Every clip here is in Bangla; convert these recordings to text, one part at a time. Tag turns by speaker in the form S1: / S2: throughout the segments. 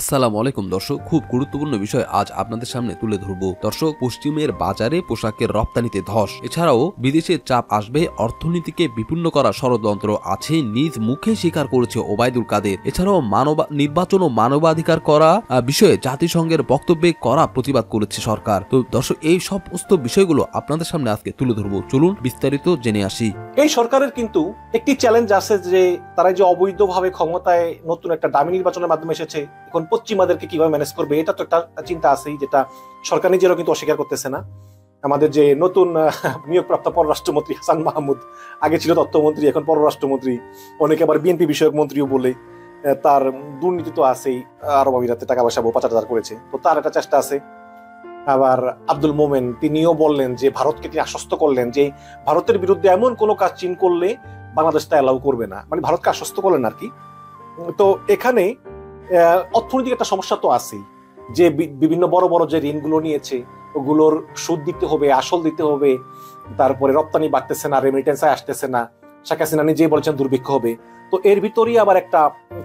S1: আসসালামু আলাইকুম দর্শক, খুব গুরুত্বপূর্ণ বিষয় আজ আপনাদের সামনে তুলে ধরব। দর্শক, পশ্চিমের বাজারে পোশাকের রপ্তানিতে ধস, এছাড়াও বিদেশের চাপ আসবে, অর্থনীতিকে বিপন্ন করা ষড়যন্ত্র আছে, নিজ মুখে স্বীকার করেছে ওবায়দুল কাদের। এছাড়াও নির্বাচন ও মানবাধিকার করা বিষয়ে জাতিসংঘের বক্তব্যে করা প্রতিবাদ করেছে সরকার। তো দর্শক, এই সমস্ত বিষয়গুলো আপনাদের সামনে আজকে তুলে ধরব। চলুন বিস্তারিত জেনে আসি।
S2: এই সরকারের কিন্তু একটি চ্যালেঞ্জ আছে যে তারা যে অবৈধভাবে ক্ষমতায় নতুন একটা দামি নির্বাচনের মাধ্যমে এসেছে, এখন পশ্চিমাদেরকে কিভাবে ম্যানেজ করবে, এটা তো একটা চিন্তা আছেই, যেটা সরকার নিজেরাও কিন্তু অস্বীকার করতেছে না। আমাদের যে নতুন নিয়োগপ্রাপ্ত পররাষ্ট্রমন্ত্রী হাসান মাহমুদ, আগে ছিল তথ্যমন্ত্রী, এখন পররাষ্ট্রমন্ত্রী, অনেকে আবার বিএনপি বিষয়ক মন্ত্রীও বলে। তার দুর্নীতি তো আছেই, আরব আমিরাতে টাকা পয়সা পাচার করেছে, তো তার একটা চেষ্টা আছে। আবার আব্দুল মোমেন, তিনিও বললেন যে ভারতকে তিনি আশ্বস্ত করলেন যে ভারতের বিরুদ্ধে এমন কোনো কাজ চীন করলে বাংলাদেশ তা অ্যালাউ করবে না, মানে ভারতকে আশ্বস্ত করলেন আর কি। তো এখানে অর্থনৈতিক একটা সমস্যা তো আছেই, যে বিভিন্ন বড় বড় যে ঋণগুলো নিয়েছে ওগুলোর সুদ দিতে হবে, আসল দিতে হবে, তারপরে রপ্তানি বাড়তেছে না, রেমিটেন্স আসতেছে না, শেখ হাসিনা নিজেই বলছেন দুর্ভিক্ষ হবে। তো এর ভিতরেই আবার একটা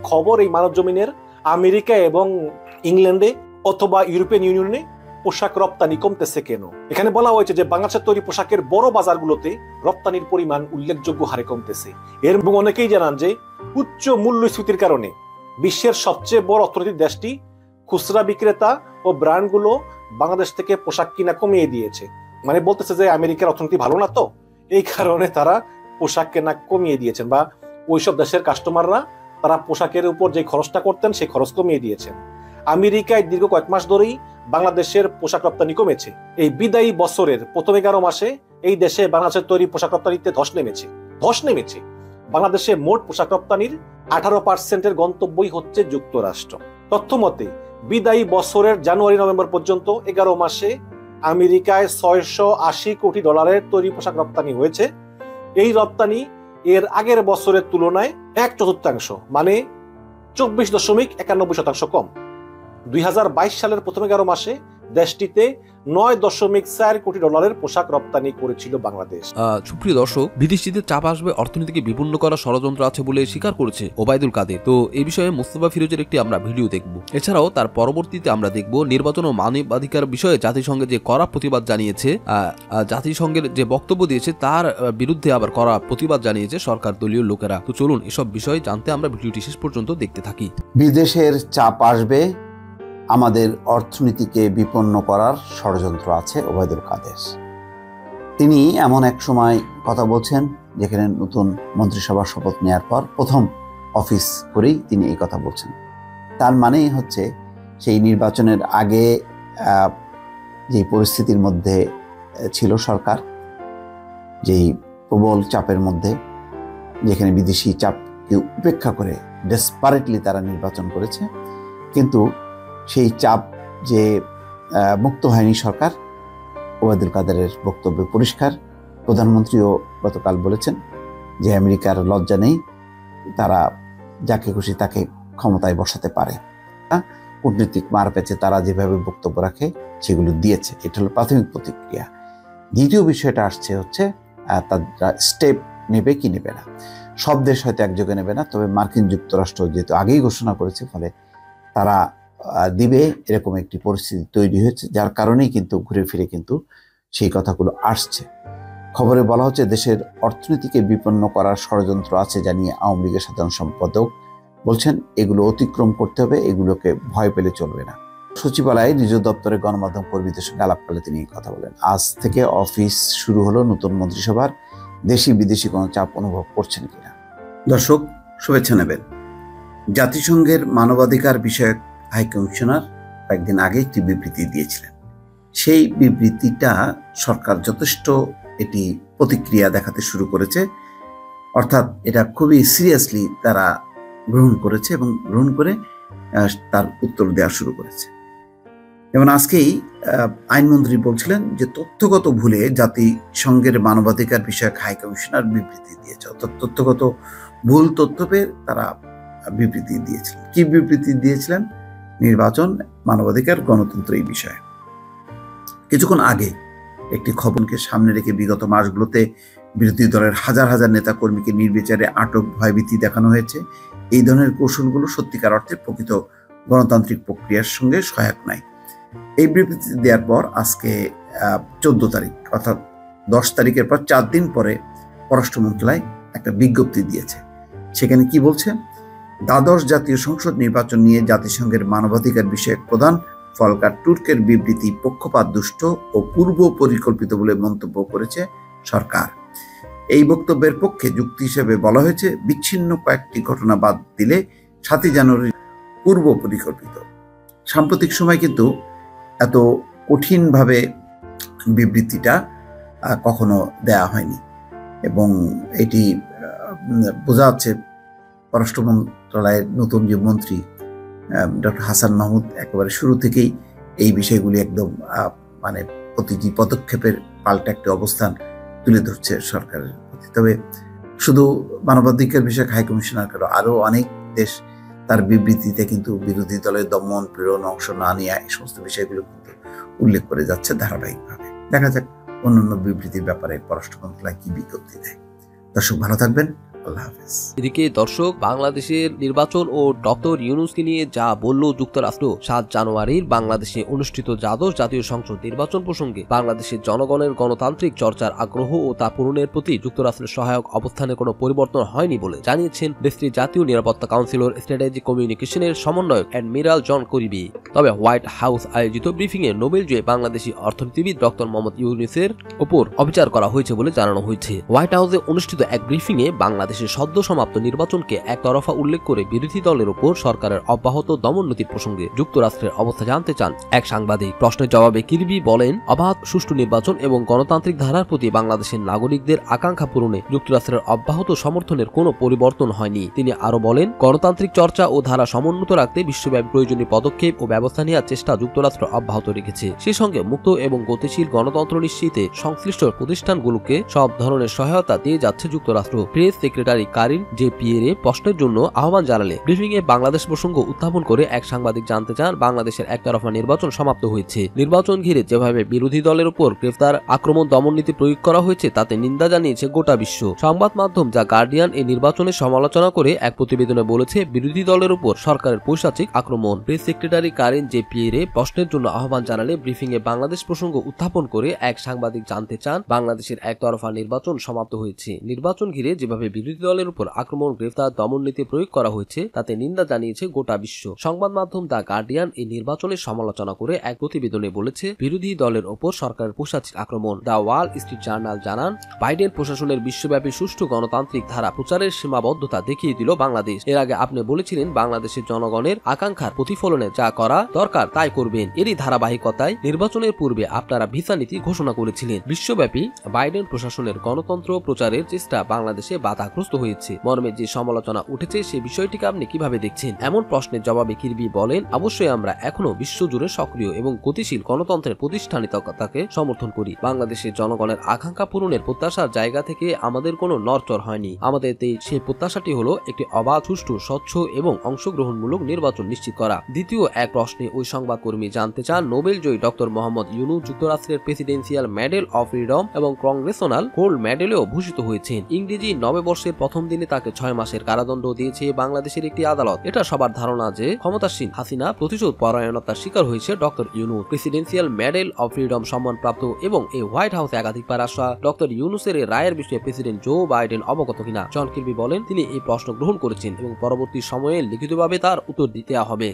S2: খবর এই মানব জমিনের, আমেরিকা এবং ইংল্যান্ডে অথবা ইউরোপিয়ান ইউনিয়নে পোশাক রপ্তানি কমতেছে কেন। এখানে বলা হয়েছে যে বাংলাদেশের তৈরি পোশাকের বড় বাজারগুলোতে রপ্তানির পরিমাণ উল্লেখযোগ্য হারে কমতেছে। এর অনেকেই জানান যে উচ্চ মূল্যস্ফীতির কারণে বিশ্বের সবচেয়ে বড় অর্থনৈতিক দেশটি খুচরা বিক্রেতা ও ব্র্যান্ডগুলো বাংলাদেশ থেকে পোশাক কিনা কমিয়ে দিয়েছে। মানে বলতেছে যে আমেরিকার অর্থনীতি ভালো না, তো এই কারণে তারা পোশাক কেনা কমিয়ে দিয়েছেন, বা ওইসব দেশের কাস্টমাররা তারা পোশাকের উপর যে খরচটা করতেন সেই খরচ কমিয়ে দিয়েছেন। আমেরিকায় দীর্ঘ কয়েক মাস ধরেই বাংলাদেশের পোশাক রপ্তানি কমেছে। এই বিদায়ী বছরের প্রথম 11 মাসে এই দেশে বাংলাদেশের তৈরি পোশাক রপ্তানিতে ধস নেমেছে। বাংলাদেশে মোট পোশাক রপ্তানির 18% গন্তব্যই হচ্ছে যুক্তরাষ্ট্র। তথ্য মতে বিদায়ী বছরের জানুয়ারি-নভেম্বর পর্যন্ত 11 মাসে আমেরিকায় $680 কোটি তৈরি পোশাক রপ্তানি হয়েছে। এই রপ্তানি এর আগের বছরের তুলনায় 1/4, মানে 24.91% কম। 2022 সালের প্রথম 11 মাসে দেশটিতে $9.4 কোটি পোশাক রপ্তানি করেছিল বাংলাদেশ।
S1: সুপ্রিয় দর্শক, বিদেশিদের চাপ আসবে, অর্থনীতিকে বিপন্ন করা ষড়যন্ত্র আছে বলে স্বীকার করেছে ওবায়দুল কাদের। তো এই বিষয়ে মোস্তফা ফিরোজের একটি আমরা ভিডিও দেখব। এছাড়াও তার পরবর্তীতে আমরা দেখব নির্বাচন ও মানবাধিকার বিষয়ে জাতিসংঘে যে কড়া প্রতিবাদ জানিয়েছে, জাতিসংঘের যে বক্তব্য দিয়েছে তার বিরুদ্ধে আবার কড়া প্রতিবাদ জানিয়েছে সরকার দলীয় লোকেরা। তো চলুন এসব বিষয় জানতে আমরা ভিডিওটি শেষ পর্যন্ত দেখতে থাকি।
S3: বিদেশের চাপ আসবে, আমাদের অর্থনীতিকে বিপন্ন করার ষড়যন্ত্র আছে ওবায়দুল কাদের। তিনি এমন এক সময় কথা বলছেন যেখানে নতুন মন্ত্রিসভার শপথ নেওয়ার পর প্রথম অফিস করেই তিনি এই কথা বলছেন। তার মানেই হচ্ছে সেই নির্বাচনের আগে যে পরিস্থিতির মধ্যে ছিল সরকার, যেই প্রবল চাপের মধ্যে, যেখানে বিদেশি চাপকে উপেক্ষা করে ডেসপারেটলি তারা নির্বাচন করেছে, কিন্তু সেই চাপ যে মুক্ত হয়নি সরকার। ওবায়দুল কাদেরের বক্তব্য পরিষ্কার। প্রধানমন্ত্রীও গতকাল বলেছেন যে আমেরিকার লজ্জা নেই, তারা যাকে খুশি তাকে ক্ষমতায় বসাতে পারে। কূটনীতিক মারপ্যাচে তারা যেভাবে বক্তব্য রাখে সেগুলো দিয়েছে, এটা হলো প্রাথমিক প্রতিক্রিয়া। দ্বিতীয় বিষয়টা আসছে হচ্ছে তারা স্টেপ নেবে কি নেবে না। সব দেশ হয়তো একযোগে নেবে না, তবে মার্কিন যুক্তরাষ্ট্র যেহেতু আগেই ঘোষণা করেছে, ফলে তারা দিবে এরকম একটি পরিস্থিতি তৈরি হয়েছে, যার কারণেই কিন্তু ঘুরে ফিরে কিন্তু সেই কথাগুলো আসছে। খবরে বলা হচ্ছে দেশের অর্থনীতিকে বিপন্ন করার ষড়যন্ত্র আছে জানিয়ে আওয়ামী লীগের সাধারণ সম্পাদক বলছেন এগুলো অতিক্রম করতে হবে, এগুলোকে ভয় পেলে চলবে না। সচিবালয়ে নিজ দপ্তরে গণমাধ্যম কর্মীদের সঙ্গে আলাপকালে তিনি এই কথা বলেন। আজ থেকে অফিস শুরু হলো নতুন মন্ত্রিসভার, দেশি বিদেশি কোনো চাপ অনুভব করছেন কিনা। দর্শক, শুভেচ্ছা নেবেন। জাতিসংঘের মানবাধিকার বিষয়ক হাই কমিশনার কয়েকদিন আগে একটি বিবৃতি দিয়েছিলেন। সেই বিবৃতিটা সরকার যথেষ্ট এটি প্রতিক্রিয়া দেখাতে শুরু করেছে, অর্থাৎ এটা খুবই সিরিয়াসলি তারা গ্রহণ করেছে এবং গ্রহণ করে তার উত্তর দেওয়া শুরু করেছে। যেমন আজকেই আইনমন্ত্রী বলছিলেন যে তথ্যগত ভুলে জাতিসংঘের মানবাধিকার বিষয়ক হাই কমিশনার বিবৃতি দিয়েছে, অর্থাৎ তথ্যগত ভুল তথ্য পেয়ে তারা বিবৃতি দিয়েছিলেন। কি বিবৃতি দিয়েছিলেন? নির্বাচন, মানবাধিকার, গণতন্ত্র এই বিষয়ে। কিছুক্ষণ আগে একটি খবরকে সামনে রেখে বিগত মাসগুলোতে বিরোধী দলের হাজার হাজার নেতা কর্মীকে নির্বিচারে আটক, ভয়ভীতি দেখানো হয়েছে। এই ধরনের কৌশলগুলো সত্যিকার অর্থে প্রকৃত গণতান্ত্রিক প্রক্রিয়ার সঙ্গে সহায়ক নয়। এই বিবৃতি দেওয়ার পর আজকে 14 তারিখ অর্থাৎ 10 তারিখের পর 4 দিন পরে পররাষ্ট্র মন্ত্রণালয় একটা বিজ্ঞপ্তি দিয়েছে। সেখানে কি বলছে? দ্বাদশ জাতীয় সংসদ নির্বাচন নিয়ে জাতিসংঘের মানবাধিকার বিষয়ক প্রধান ফলকার টুর্কের বিবৃতি পক্ষপাত দুষ্ট ও পূর্ব পরিকল্পিত বলে মন্তব্য করেছে সরকার। এই বক্তব্যের পক্ষে যুক্তি হিসেবে বলা হয়েছে, বিচ্ছিন্ন কয়েকটি ঘটনা বাদ দিলে 7 জানুয়ারি পূর্ব পরিকল্পিত। সাম্প্রতিক সময় কিন্তু এত কঠিনভাবে বিবৃতিটা কখনো দেয়া হয়নি এবং এটি বোঝা যাচ্ছে পররাষ্ট্র মন্ত্রণালয়ের নতুন যে মন্ত্রী ডক্টর হাসান মাহমুদ একেবারে শুরু থেকেই এই বিষয়গুলি একদম মানে প্রতিটি পদক্ষেপের পাল্টা একটা অবস্থান তুলে ধরছে সরকারের প্রতি। তবে শুধু মানবাধিকার বিষয়ক হাই কমিশনার কেন, আরও অনেক দেশ তার বিবৃতিতে কিন্তু বিরোধী দলের দমন পীড়ন, অংশ না নেওয়া, এই সমস্ত বিষয়গুলো কিন্তু উল্লেখ করে যাচ্ছে ধারাবাহিকভাবে। দেখা যাক অন্যান্য বিবৃতির ব্যাপারে পররাষ্ট্র মন্ত্রণালয় কি বিজ্ঞপ্তি দেয়। দর্শক ভালো থাকবেন, আল্লাহ হাফেজ।
S1: এদিকে দর্শক, বাংলাদেশের নির্বাচন ও ডক্টর ইউনূসকে নিয়ে যা বলল যুক্তরাষ্ট্র, 7 জানুয়ারির বাংলাদেশে অনুষ্ঠিত দ্বাদশ জাতীয় সংসদ নির্বাচন প্রসঙ্গে বাংলাদেশের জনগণের গণতান্ত্রিক চর্চার আগ্রহ ও তা পূরণের প্রতি যুক্তরাষ্ট্রের সহায়ক অবস্থানে কোনো পরিবর্তন হয়নি বলে জানিয়েছেন দেশটির জাতীয় নিরাপত্তা কাউন্সিলর স্ট্র্যাটেজিক কমিউনিকেশনের সমন্বয়ক অ্যাডমিরাল জন করিবি। তবে হোয়াইট হাউস আয়োজিত ব্রিফিংয়ে নোবেল জয়ী বাংলাদেশি অর্থনীতিবিদ ডক্টর মোহাম্মদ ইউনূসের ওপর অবিচার করা হয়েছে বলে জানানো হয়েছে। হোয়াইট হাউসে অনুষ্ঠিত এক ব্রিফিংয়ে বাংলাদেশের সদ্য সমাপ্ত নির্বাচনকে একতরফা উল্লেখ করে বিরোধী দলের উপর সরকারের অব্যাহত দমননীতির প্রসঙ্গে যুক্তরাষ্ট্রের অবস্থা জানতে চান এক সাংবাদিক। প্রশ্নের জবাবে কিরবি বলেন, অবাধ সুষ্ঠু নির্বাচন এবং গণতান্ত্রিক ধারার প্রতি বাংলাদেশের নাগরিকদের আকাঙ্ক্ষা পূরণে যুক্তরাষ্ট্রের অব্যাহত সমর্থনের কোনো পরিবর্তন হয়নি। তিনি আরো বলেন, গণতান্ত্রিক চর্চা ও ধারা সমুন্নত রাখতে বিশ্বব্যাপী প্রয়োজনীয় পদক্ষেপ ও ব্যবস্থা নেওয়ার চেষ্টা যুক্তরাষ্ট্র অব্যাহত রেখেছে। সেই সঙ্গে মুক্ত এবং গতিশীল গণতন্ত্র নিশ্চিতে সংশ্লিষ্ট প্রতিষ্ঠানগুলোকে সব ধরনের সহায়তা দিয়ে যাচ্ছে যুক্তরাষ্ট্র। Press secretary Karine J Pierre প্রশ্নের জন্য আহ্বান জানালে ব্রিফিংয়ে বাংলাদেশ প্রসঙ্গ উত্থাপন করে এক সাংবাদিক জানতে চান, বাংলাদেশের একতরফা নির্বাচন সমাপ্ত হয়েছে। নির্বাচন ঘিরে যেভাবে বিরোধী দলের উপর গ্রেফতার, আক্রমণ, দমন নীতি প্রয়োগ করা হয়েছে তাতে নিন্দা জানিয়েছে গোটা বিশ্ব। সংবাদ মাধ্যম যা গার্ডিয়ান এই নির্বাচনের সমালোচনা করে এক প্রতিবেদনে বলেছে, বিরোধী দলের উপর সরকারের পৈশাচিক আক্রমণ। Press secretary Karine J Pierre প্রশ্নের জন্য আহ্বান জানালে ব্রিফিংয়ে বাংলাদেশ প্রসঙ্গ উত্থাপন করে এক সাংবাদিক জানতে চান, বাংলাদেশের একতরফা নির্বাচন সমাপ্ত হয়েছে। নির্বাচন ঘিরে যেভাবে বিরোধী দলের উপর আক্রমণ, গ্রেফতার, দমন নীতি প্রয়োগ করা হয়েছে তাতে নিন্দা জানিয়েছে গোটা বিশ্ব। সংবাদ মাধ্যম দ্য গার্ডিয়ান এই নির্বাচনের সমালোচনা করে এক প্রতিবেদনে বলেছে, বিরোধী দলের ওপর সরকারের পৈশাচিক আক্রমণ। দ্য ওয়াল স্ট্রিট জার্নাল জানান, বাইডেন প্রশাসনের বিশ্বব্যাপী সুষ্ঠু গণতান্ত্রিক ধারা প্রচারের সীমাবদ্ধতা দেখিয়ে দিল বাংলাদেশ। এর আগে আপনি বলেছিলেন, বাংলাদেশের জনগণের আকাঙ্ক্ষার প্রতিফলনে যা করা দরকার তাই করবেন। এরই ধারাবাহিকতায় নির্বাচনের পূর্বে আপনারা ভিসা নীতি ঘোষণা করেছিলেন। বিশ্বব্যাপী বাইডেন প্রশাসনের গণতন্ত্র প্রচারের চেষ্টা বাংলাদেশে বাধাগ্রস্ত হয়েছে মর্মে যে সমালোচনা উঠেছে সে বিষয়টিকে আপনি কিভাবে দেখছেন? এমন প্রশ্নের জবাবে কিরবি বলেন, অবশ্যই আমরা এখনো বিশ্বজুড়ে সক্রিয় এবং গতিশীল গণতন্ত্রের প্রতিষ্ঠানিকতাকে সমর্থন করি। বাংলাদেশের জনগণের আকাঙ্ক্ষা পূরণের প্রত্যাশার জায়গা থেকে আমাদের কোনো নড়চড় হয়নি। আমাদের সেই প্রত্যাশাটি হলো একটি অবাধ, সুষ্ঠু, স্বচ্ছ এবং অংশগ্রহণমূলক নির্বাচন নিশ্চিত করা। দ্বিতীয় এক প্রশ্নে ওই সংবাদকর্মী জানতে চান, নোবেল জয়ী ডক্টর মোহাম্মদ ইউনূস যুক্তরাষ্ট্রের প্রেসিডেন্সিয়াল মেডেল অফ ফ্রিডম এবং কংগ্রেসনাল গোল্ড মেডেলেও ভূষিত হয়েছেন। ইংরেজি নববর্ষের প্রথম দিনে তাকে 6 মাসের কারাদণ্ড দিয়েছে বাংলাদেশের একটি আদালত। এটা সবার ধারণা যে ক্ষমতাসীন হাসিনা প্রতিশোধ পরায়ণতার শিকার হয়েছে doctor Yunus. Presidential medal of freedom সম্মানপ্রাপ্ত এবং এই হোয়াইট হাউসে একাধিকবার আসা ডক্টর ইউনূসের এই রায়ের বিষয়ে প্রেসিডেন্ট জো বাইডেন অবগত কিনা? জন কিরবি বলেন, তিনি এই প্রশ্ন গ্রহণ করেছেন এবং পরবর্তী সময়ে লিখিতভাবে তার উত্তর দিতে হবে।